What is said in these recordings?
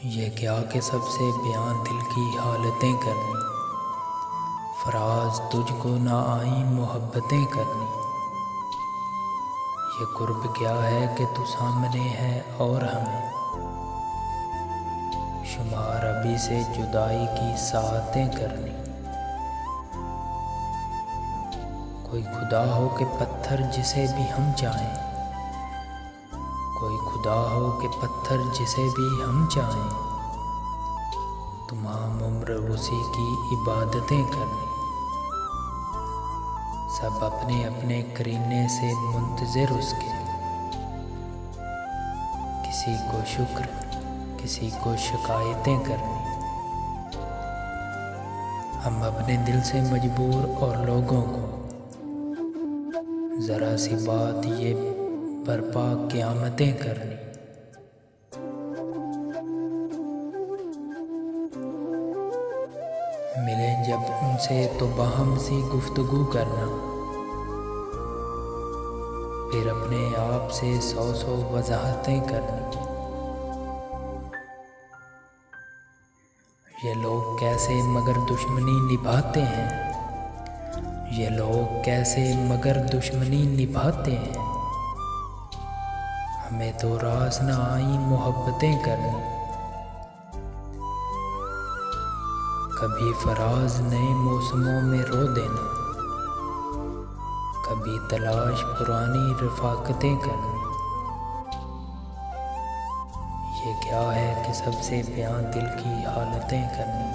ये क्या कि सबसे बयान दिल की हालतें करनी। फराज तुझको ना आई मोहब्बतें करनी। ये कुर्ब क्या है कि तू सामने है और हमें शुमार अभी से जुदाई की साहतें करनी। कोई खुदा हो कि पत्थर जिसे भी हम चाहें, कोई खुदा हो कि पत्थर जिसे भी हम चाहें, तमाम उम्र उसी की इबादतें करनी। सब अपने अपने करीने से मुंतज़िर उसके, किसी को शुक्र किसी को शिकायतें करनी। हम अपने दिल से मजबूर और लोगों को ज़रा सी बात ये बर्पा क़यामतें करनी। मिलें जब उनसे तो बाहम सी गुफ्तगू करना, फिर अपने आप से 100 वजाहतें करनी। ये लोग कैसे मगर दुश्मनी निभाते हैं, ये लोग कैसे मगर दुश्मनी निभाते हैं। हमें तो रास न आई मोहब्बतें करनी। कभी फराज नए मौसमों में रो देना, कभी तलाश पुरानी रफ़ाकतें करनी। ये क्या है कि सबसे बयान दिल की हालतें करनी।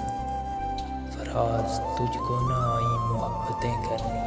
फराज तुझको ना आई मोहब्बतें करनी।